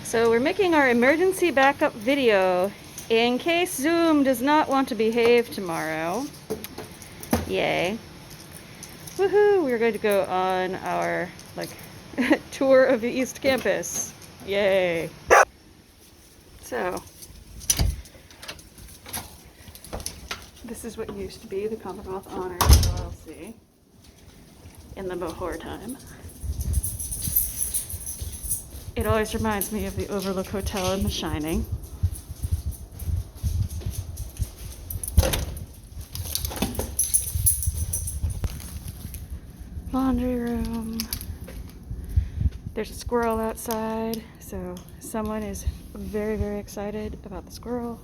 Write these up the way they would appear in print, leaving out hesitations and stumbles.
So we're making our emergency backup video in case Zoom does not want to behave tomorrow. Yay. Woohoo! We're going to go on our tour of the East Campus. Yay. So this is what used to be the Commonwealth Honors LLC in the before time. It always reminds me of the Overlook Hotel in The Shining. Laundry room. There's a squirrel outside, so someone is very, very excited about the squirrel.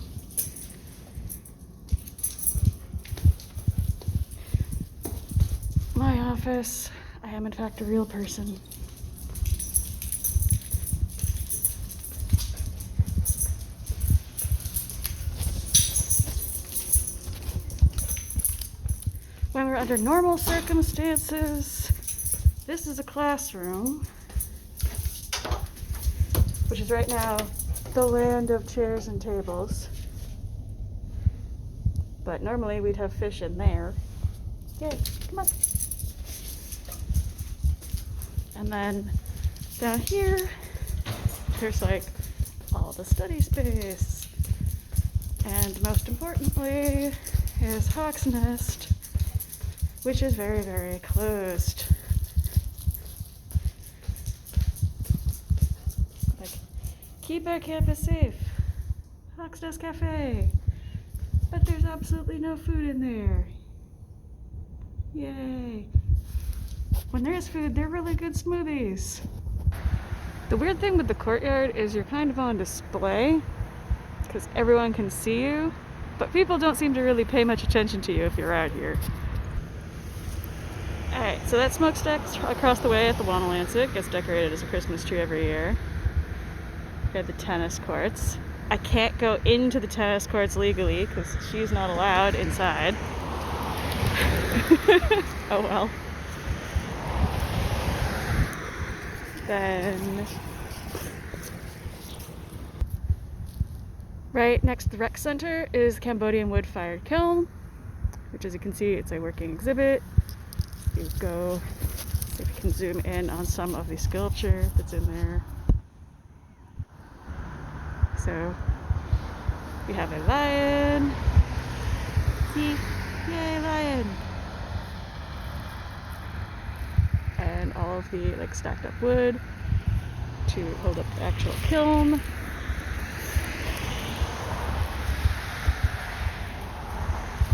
My office. I am in fact a real person. When we're under normal circumstances, this is a classroom, which is right now the land of chairs and tables. But normally we'd have fish in there. Yay, come on. And then down here, there's all the study space. And most importantly is Hawk's Nest, which is very, very closed. Keep our campus safe. Hawk's Nest Cafe. But there's absolutely no food in there. Yay. When there's food, they're really good smoothies. The weird thing with the courtyard is you're kind of on display because everyone can see you, but people don't seem to really pay much attention to you if you're out here. Alright, so that smokestack's across the way at the Wanalancet gets decorated as a Christmas tree every year. We have the tennis courts. I can't go into the tennis courts legally because she's not allowed inside. Oh well. Then, right next to the rec center is the Cambodian wood-fired kiln, which, as you can see, it's a working exhibit. You go, see if you can zoom in on some of the sculpture that's in there. So we have a lion. See? Yay, lion! And all of the stacked up wood to hold up the actual kiln.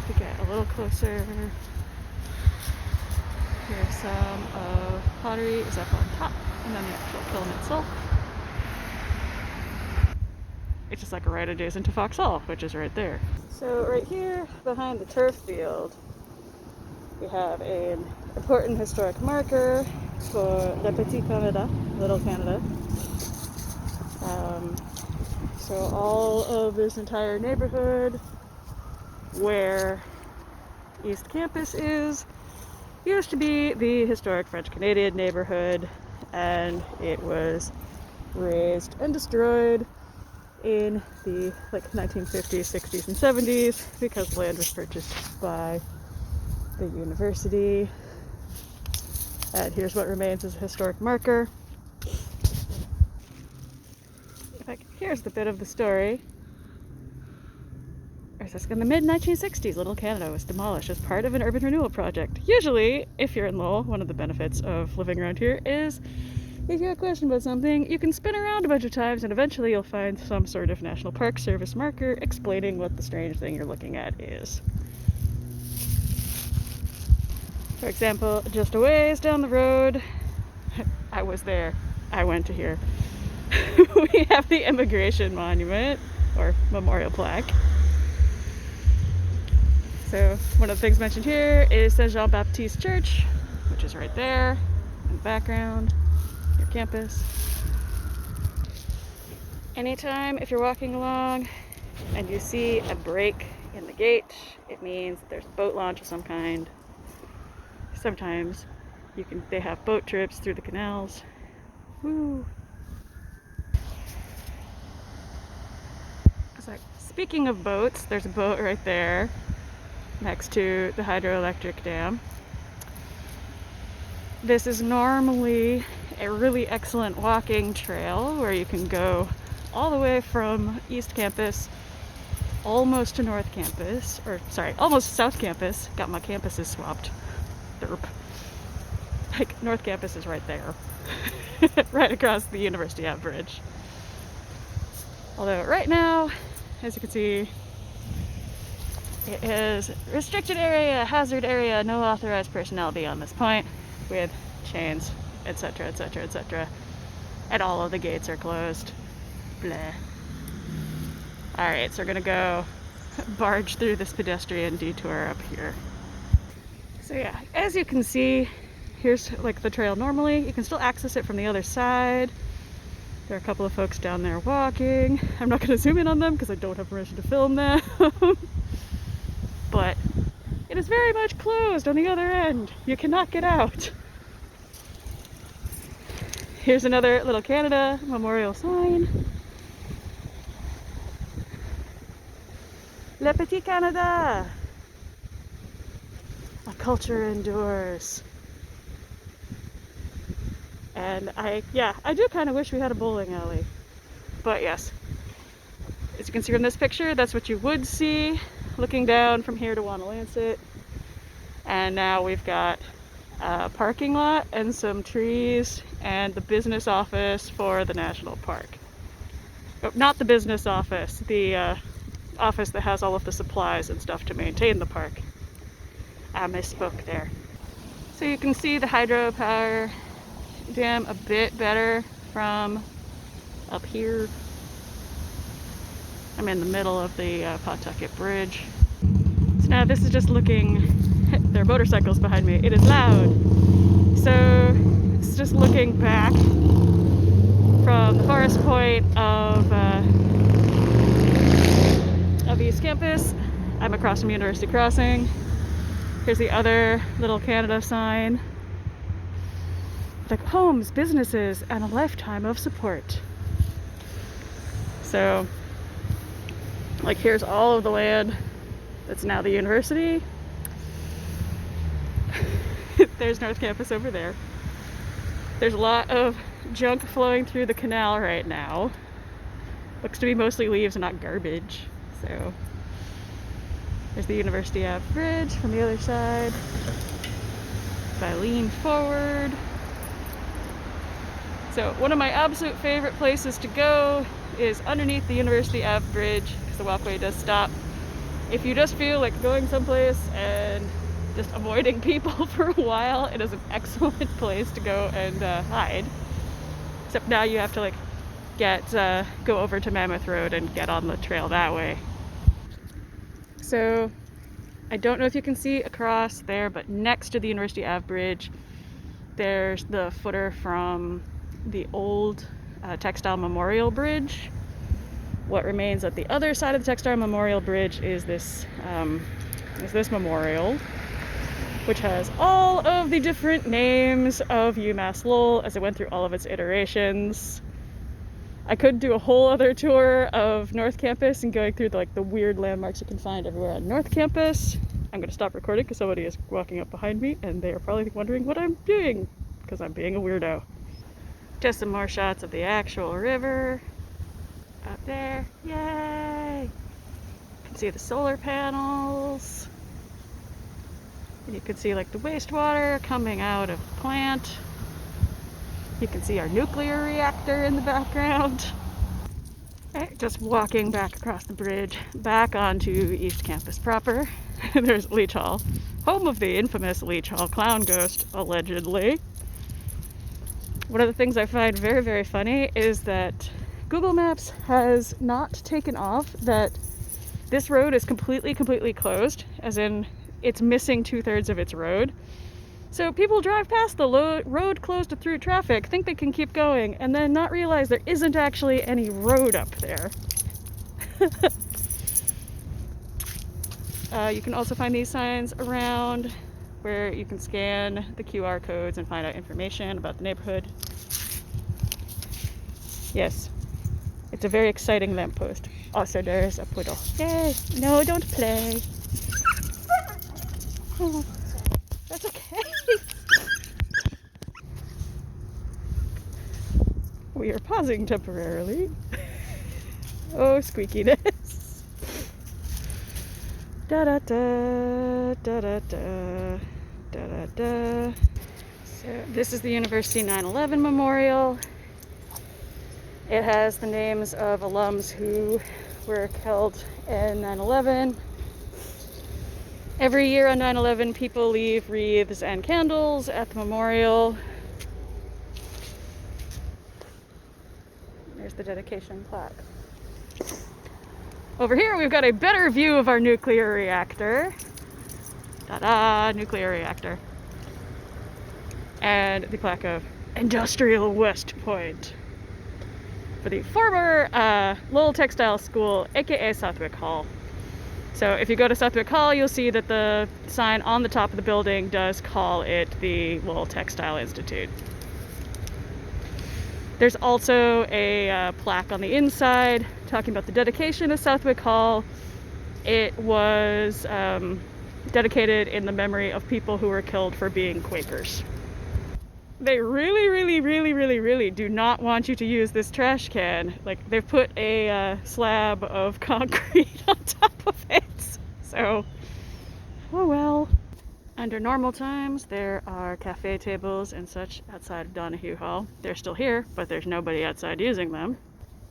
To get a little closer, here's some of pottery is up on top, and then the actual kiln itself. It's just right adjacent to Foxhall, which is right there. So right here, behind the turf field, we have an important historic marker for Le Petit Canada, Little Canada. So all of this entire neighborhood where East Campus is used to be the historic French-Canadian neighborhood, and it was razed and destroyed in the 1950s, 60s, and 70s because land was purchased by the university. And here's what remains as a historic marker. Here's the bit of the story. In the mid-1960s, Little Canada was demolished as part of an urban renewal project. Usually, if you're in Lowell, one of the benefits of living around here is if you have a question about something, you can spin around a bunch of times and eventually you'll find some sort of National Park Service marker explaining what the strange thing you're looking at is. For example, just a ways down the road, I was there, I went to here. We have the Immigration Monument, or Memorial Plaque. So one of the things mentioned here is Saint Jean-Baptiste Church, which is right there in the background, your campus. Anytime if you're walking along and you see a break in the gate, it means that there's a boat launch of some kind. Sometimes they have boat trips through the canals. Woo! So, speaking of boats, there's a boat right there next to the hydroelectric dam. This is normally a really excellent walking trail where you can go all the way from East Campus almost to North Campus, or sorry, almost South Campus. Got my campuses swapped. Derp. Like, North Campus is right there. Right across the University Ave Bridge. Although right now, as you can see, it is restricted area, hazard area, no authorized personnel beyond this point, with chains, etc., etc., etc. And all of the gates are closed. Blah. Alright, so we're gonna go barge through this pedestrian detour up here. So yeah, as you can see, here's like the trail normally. You can still access it from the other side. There are a couple of folks down there walking. I'm not gonna zoom in on them because I don't have permission to film them. But it is very much closed on the other end. You cannot get out. Here's another little Canada memorial sign. Le Petit Canada! A culture endures. And I do kind of wish we had a bowling alley. But yes, as you can see from this picture, that's what you would see looking down from here to Wanalancet. And now we've got a parking lot and some trees and the business office for the national park. Oh, not the business office, the office that has all of the supplies and stuff to maintain the park. I misspoke there. So you can see the hydropower dam a bit better from up here. I'm in the middle of the Pawtucket Bridge. So now this is just looking, there are motorcycles behind me, it is loud. So it's just looking back from the forest point of East Campus. I'm across from University Crossing. Here's the other little Canada sign. Like homes, businesses, and a lifetime of support. So, like, here's all of the land that's now the university. There's North Campus over there. There's a lot of junk flowing through the canal right now. Looks to be mostly leaves and not garbage. So, there's the University Ave Bridge from the other side. If I lean forward. So one of my absolute favorite places to go is underneath the University Ave Bridge, because the walkway does stop. If you just feel like going someplace and just avoiding people for a while, it is an excellent place to go and hide. Except now you have to like go over to Mammoth Road and get on the trail that way. So I don't know if you can see across there, but next to the University Ave Bridge, there's the footer from the old Textile Memorial Bridge. What remains at the other side of the Textile Memorial Bridge is this memorial, which has all of the different names of UMass Lowell as it went through all of its iterations. I could do a whole other tour of North Campus and going through the weird landmarks you can find everywhere on North Campus. I'm going to stop recording because somebody is walking up behind me and they are probably wondering what I'm doing because I'm being a weirdo. Just some more shots of the actual river up there. Yay! You can see the solar panels. And you can see like the wastewater coming out of the plant. You can see our nuclear reactor in the background. Okay, just walking back across the bridge, back onto East Campus proper. There's Leach Hall, home of the infamous Leach Hall clown ghost, allegedly. One of the things I find very, very funny is that Google Maps has not taken off that this road is completely closed, as in it's missing 2/3 of its road. So people drive past the road closed to through traffic, think they can keep going, and then not realize there isn't actually any road up there. You can also find these signs around where you can scan the QR codes and find out information about the neighborhood. Yes, It's a very exciting lamppost. Also, there's a poodle. Yay! No, don't play. Oh, that's okay. We are pausing temporarily. Oh, squeakiness. Da da da da da da da da da. So this is the University 9/11 Memorial. It has the names of alums who were killed in 9/11. Every year on 9/11, people leave wreaths and candles at the memorial. There's the dedication plaque. Over here, we've got a better view of our nuclear reactor. Ta-da, nuclear reactor. And the plaque of Industrial West Point for the former Lowell Textile School, aka Southwick Hall. So if you go to Southwick Hall, you'll see that the sign on the top of the building does call it the Lowell Textile Institute. There's also a plaque on the inside talking about the dedication of Southwick Hall. It was dedicated in the memory of people who were killed for being Quakers. They really do not want you to use this trash can. Like, they've put a slab of concrete on top of it. So, oh well. Under normal times, there are cafe tables and such outside of Donahue Hall. They're still here, but there's nobody outside using them.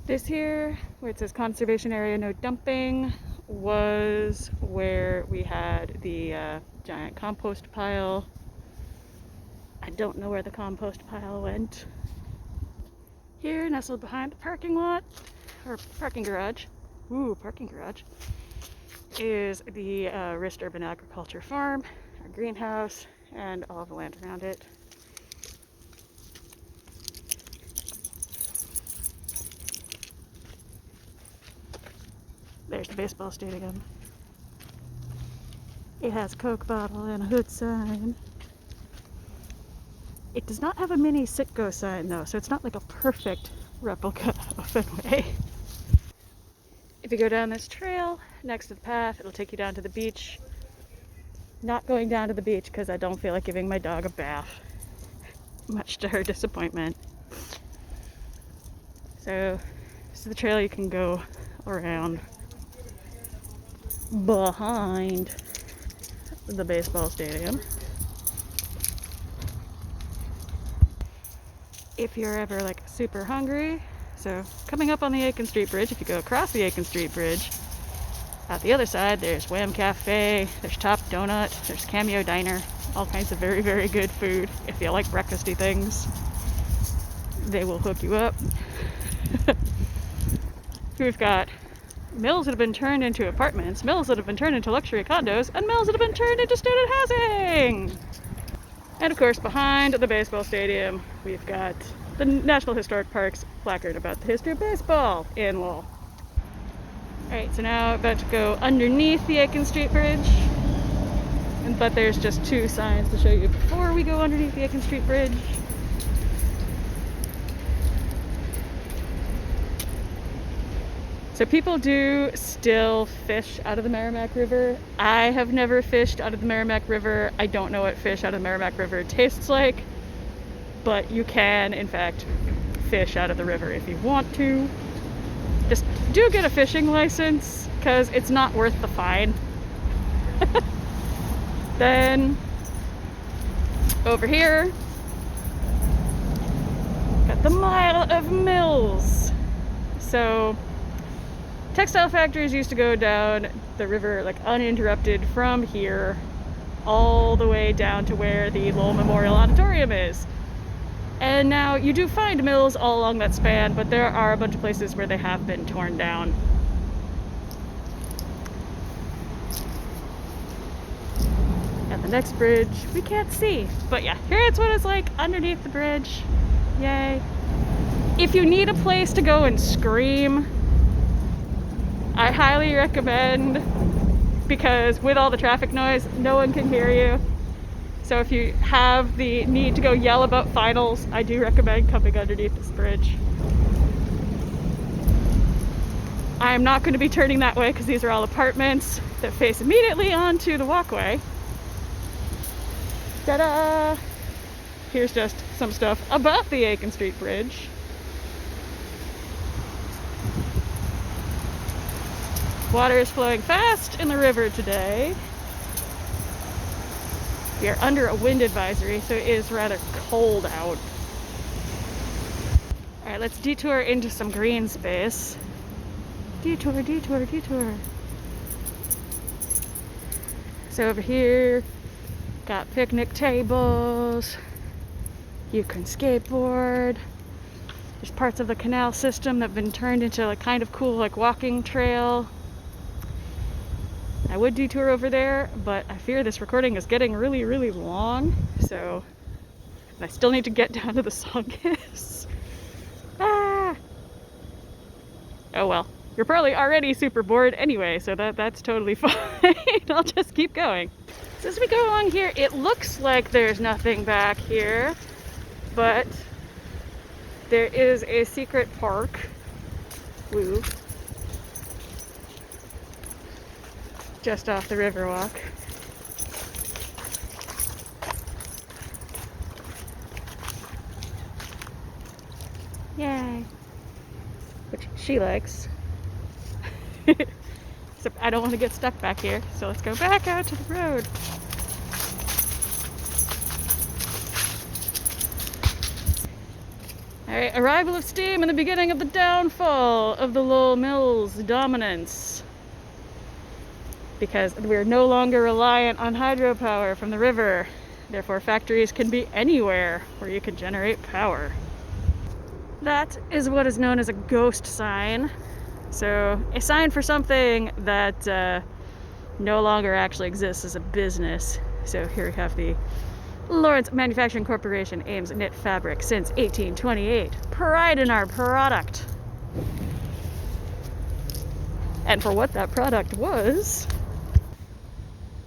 This here, where it says conservation area, no dumping, was where we had the giant compost pile. I don't know where the compost pile went. Here, nestled behind the parking lot, or parking garage, parking garage, is the Rist Urban Agriculture Farm, our greenhouse, and all the land around it. There's the baseball stadium. It has a Coke bottle and a hood sign. It does not have a mini Citgo sign though, so it's not like a perfect replica of Fenway. If you go down this trail next to the path, it'll take you down to the beach. Not going down to the beach because I don't feel like giving my dog a bath, much to her disappointment. So this is the trail you can go around behind the baseball stadium. If you're ever like super hungry, so coming up on the Aiken Street Bridge, if you go across the Aiken Street Bridge, at the other side there's Wham Cafe, there's Top Donut, there's Cameo Diner, all kinds of very good food. If you like breakfasty things, they will hook you up. We've got mills that have been turned into apartments, mills that have been turned into luxury condos, and mills that have been turned into student housing. And of course, behind the baseball stadium, we've got the National Historic Park's placard about the history of baseball in Lowell. Alright, so now about to go underneath the Aiken Street Bridge. But there's just two signs to show you before we go underneath the Aiken Street Bridge. So people do still fish out of the Merrimack River. I have never fished out of the Merrimack River. I don't know what fish out of the Merrimack River tastes like, but you can, in fact, fish out of the river if you want to. Just do get a fishing license, because it's not worth the fine. Then, over here, got the Mile of Mills. So, textile factories used to go down the river like uninterrupted from here all the way down to where the Lowell Memorial Auditorium is. And now you do find mills all along that span, but there are a bunch of places where they have been torn down. And the next bridge we can't see, but yeah, here's what it's like underneath the bridge. Yay. If you need a place to go and scream, I highly recommend, because with all the traffic noise, no one can hear you. So if you have the need to go yell about finals, I do recommend coming underneath this bridge. I'm not going to be turning that way because these are all apartments that face immediately onto the walkway. Ta-da! Here's just some stuff about the Aiken Street Bridge. Water is flowing fast in the river today. We are under a wind advisory, so it is rather cold out. Alright, let's detour into some green space. Detour, detour, detour. So over here, got picnic tables. You can skateboard. There's parts of the canal system that have been turned into a kind of cool like walking trail. I would detour over there, but I fear this recording is getting really, really long, so I still need to get down to the Songus. Ah! Oh well. You're probably already super bored anyway, so that's totally fine. I'll just keep going. So as we go along here, it looks like there's nothing back here, but there is a secret park. Woo. Just off the Riverwalk. Yay. Which she likes. Except I don't want to get stuck back here, so let's go back out to the road. Alright, arrival of steam and the beginning of the downfall of the Lowell Mills dominance. Because we're no longer reliant on hydropower from the river. Therefore, factories can be anywhere where you can generate power. That is what is known as a ghost sign. So, a sign for something that no longer actually exists as a business. So here we have the Lawrence Manufacturing Corporation aims knit fabric since 1828. Pride in our product. And for what that product was...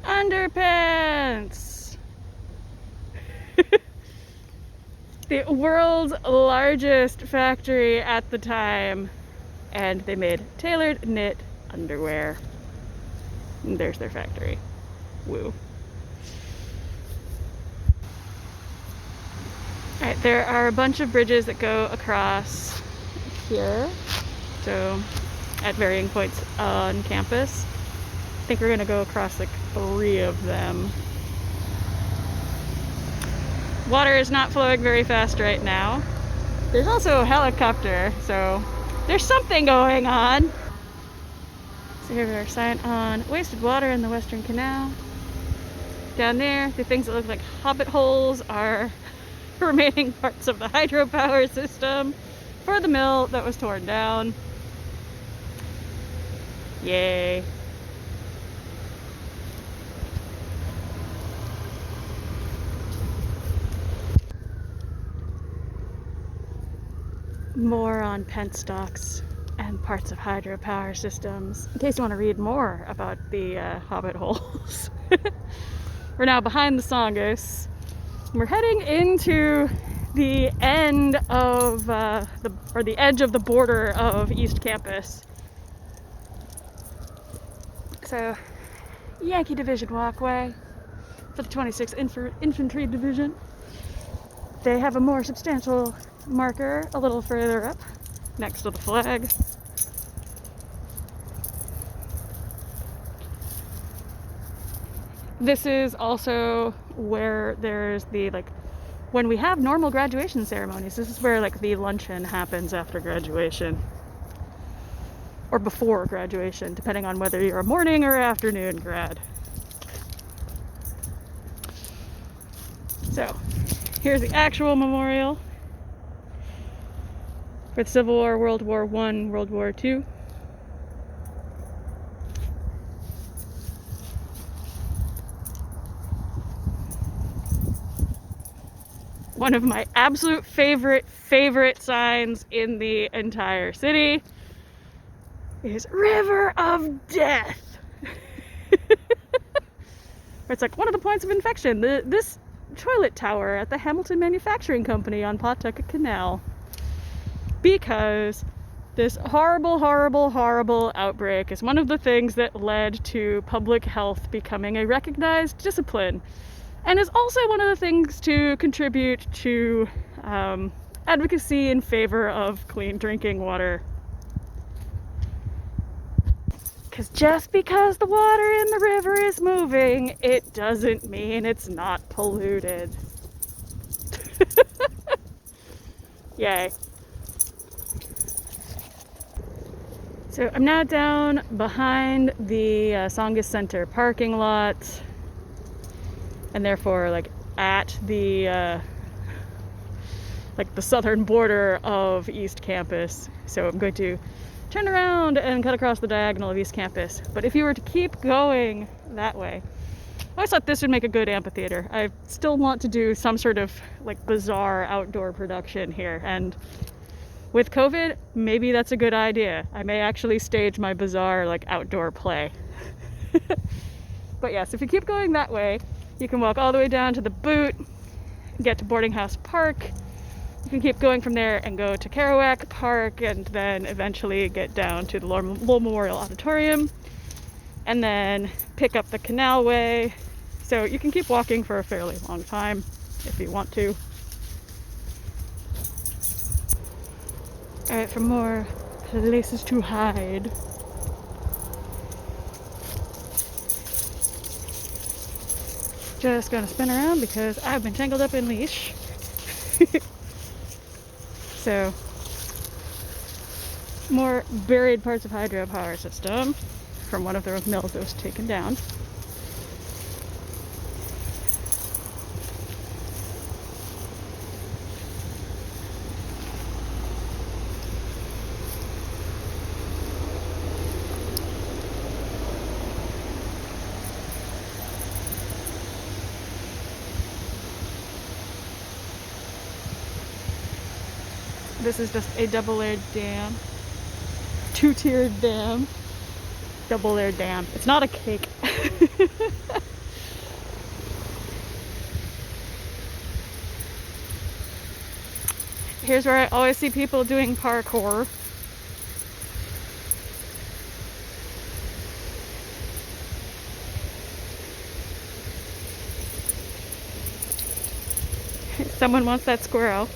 underpants! The world's largest factory at the time. And they made tailored knit underwear. And there's their factory. Woo. Alright, there are a bunch of bridges that go across here. So, at varying points on campus. I think we're gonna go across like 3 of them. Water is not flowing very fast right now. There's also a helicopter, so there's something going on. So here's our sign on wasted water in the Western Canal. Down there, the things that look like hobbit holes are remaining parts of the hydropower system for the mill that was torn down. Yay. More on penstocks and parts of hydropower systems, in case you want to read more about the hobbit holes. We're now behind the Songus. We're heading into the end of the edge of the border of East Campus. So, Yankee Division walkway for the 26th Infantry Division. They have a more substantial marker a little further up, next to the flag. This is also where there's the, like, when we have normal graduation ceremonies, this is where, like, the luncheon happens after graduation. Or before graduation, depending on whether you're a morning or afternoon grad. So, here's the actual memorial for the Civil War, World War I, World War II. One of my absolute favorite signs in the entire city is River of Death. It's like one of the points of infection. This toilet tower at the Hamilton Manufacturing Company on Pawtucket Canal. Because This horrible, horrible, horrible outbreak is one of the things that led to public health becoming a recognized discipline, and is also one of the things to contribute to advocacy in favor of clean drinking water. Because just because the water in the river is moving, it doesn't mean it's not polluted. Yay. So I'm now down behind the Tsongas Center parking lot, and therefore like at the the southern border of East Campus. So I'm going to turn around and cut across the diagonal of East Campus. But if you were to keep going that way, I always thought this would make a good amphitheater. I still want to do some sort of like bizarre outdoor production here, and with COVID, maybe that's a good idea. I may actually stage my bizarre like outdoor play. But yes, if you keep going that way, you can walk all the way down to the Boot, get to Boarding House Park. You can keep going from there and go to Kerouac Park, and then eventually get down to the Lowell Memorial Auditorium, and then pick up the Canal Way. So you can keep walking for a fairly long time if you want to. Alright, for more places to hide. Just gonna spin around because I've been tangled up in leash. So, more buried parts of hydropower system from one of the mills that was taken down. This is just a double-layered dam. Two-tiered dam. Double-layered dam. It's not a cake. Here's where I always see people doing parkour. Someone wants that squirrel.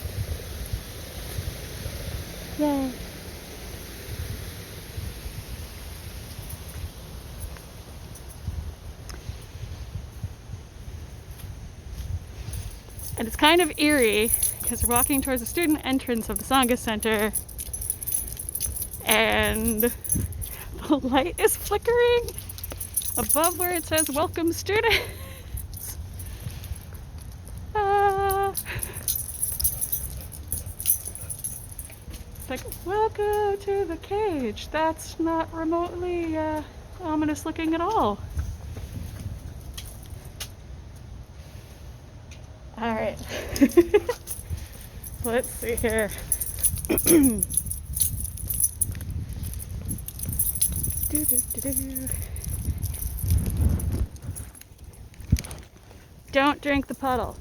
Yay. And it's kind of eerie because we're walking towards the student entrance of the Tsongas Center, and the light is flickering above where it says "Welcome Students." It's like, welcome to the cage. That's not remotely ominous looking at all. All right. Let's see here. Don't drink the puddle.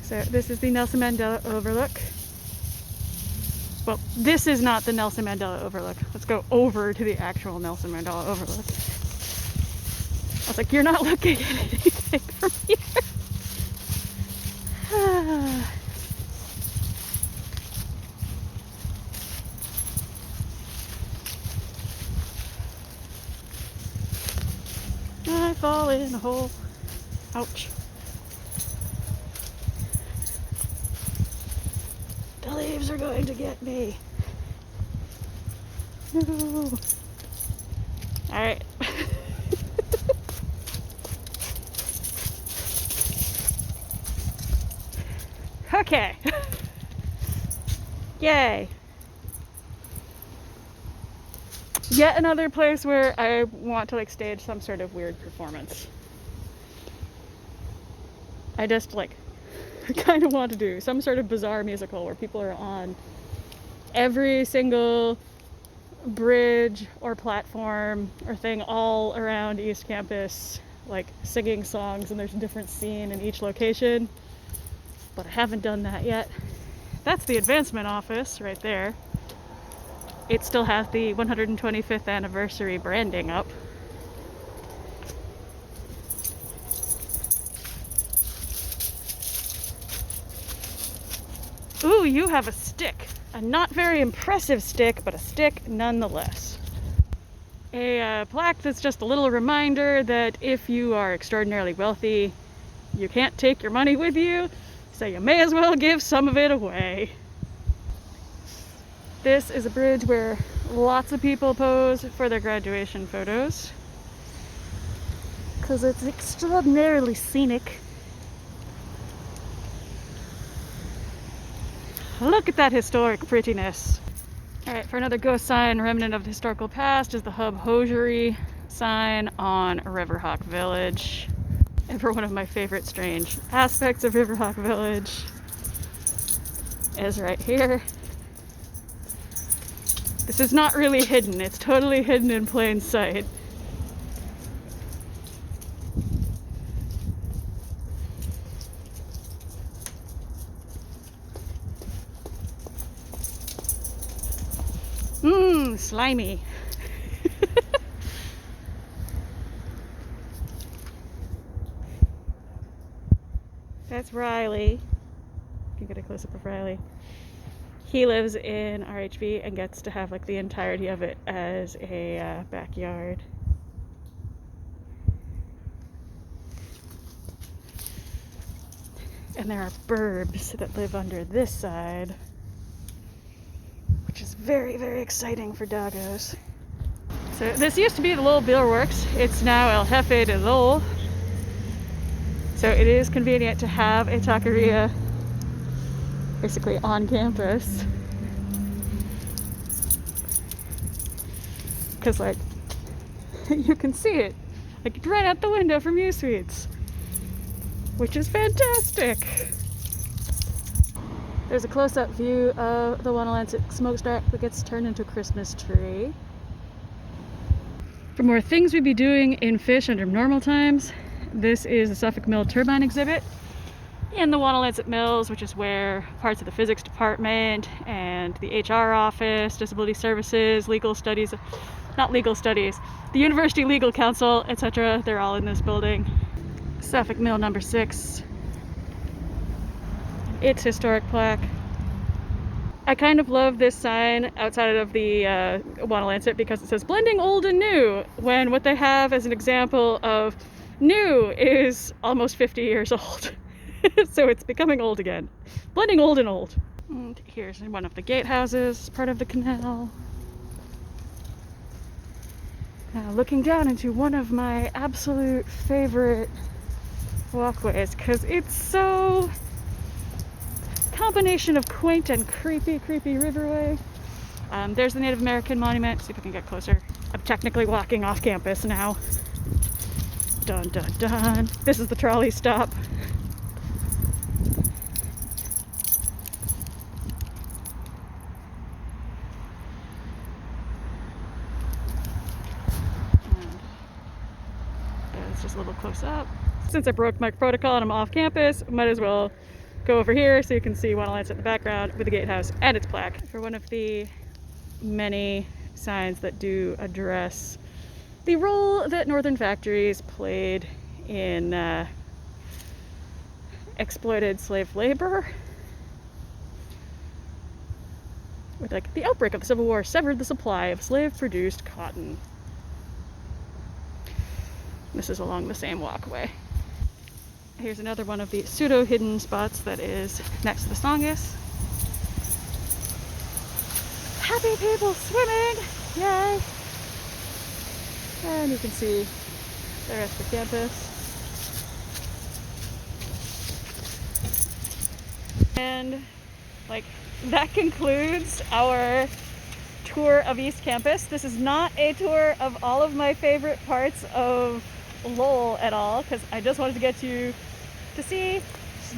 So this is the Nelson Mandela Overlook. Well, this is not the Nelson Mandela Overlook. Let's go over to the actual Nelson Mandela Overlook. I was like, you're not looking at anything from here. I fall in a hole. Ouch. The leaves are going to get me. No. Alright. Okay. Yay. Yet another place where I want to like stage some sort of weird performance. I just like kind of want to do some sort of bizarre musical where people are on every single bridge or platform or thing all around East Campus, like singing songs, and there's a different scene in each location, but I haven't done that yet. That's the advancement office right there. It still has the 125th anniversary branding up. Ooh, you have a stick. A not very impressive stick, but a stick nonetheless. A plaque that's just a little reminder that if you are extraordinarily wealthy, you can't take your money with you, so you may as well give some of it away. This is a bridge where lots of people pose for their graduation photos, because it's extraordinarily scenic. Look at that historic prettiness. Alright, for another ghost sign, remnant of the historical past, is the Hub Hosiery sign on Riverhawk Village. And for one of my favorite strange aspects of Riverhawk Village is right here. This is not really hidden, it's totally hidden in plain sight. Slimy. That's Riley. You can get a close-up of Riley. He lives in RHV and gets to have like the entirety of it as a backyard. And there are burbs that live under this side, which is very, very exciting for doggos. So this used to be the Lowell Beer Works. It's now El Jefe de Lowell. So it is convenient to have a taqueria basically on campus. Because like, you can see it like right out the window from U Suites, which is fantastic. There's a close-up view of the Wanalancet smokestack that gets turned into a Christmas tree. For more things we'd be doing in FYSH under normal times, this is the Suffolk Mill Turbine exhibit in the Wanalancet Mills, which is where parts of the physics department and the HR office, disability services, legal studies, not legal studies, the University Legal Council, etc. They're all in this building. Suffolk Mill number 6. Its historic plaque. I kind of love this sign outside of the Wanalancet because it says blending old and new, when what they have as an example of new is almost 50 years old. So it's becoming old again. Blending old and old. And here's one of the gatehouses, part of the canal. Now looking down into one of my absolute favorite walkways, because it's so combination of quaint and creepy riverway. There's the Native American monument. See if I can get closer. I'm technically walking off campus now. Dun dun dun. This is the trolley stop. And it's just a little close up. Since I broke my protocol and I'm off campus, might as well go over here so you can see Wanalancet in the background with the gatehouse and its plaque. For one of the many signs that do address the role that northern factories played in exploited slave labor. With like the outbreak of the Civil War severed the supply of slave-produced cotton. This is along the same walkway. Here's another one of the pseudo-hidden spots that is next to the Songus. Happy people swimming! Yay! And you can see the rest of the campus. And like that concludes our tour of East Campus. This is not a tour of all of my favorite parts of Lowell at all, because I just wanted to get you to see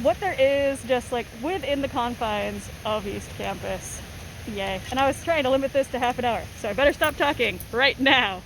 what there is just like within the confines of East Campus. Yay. And I was trying to limit this to half an hour, so I better stop talking right now.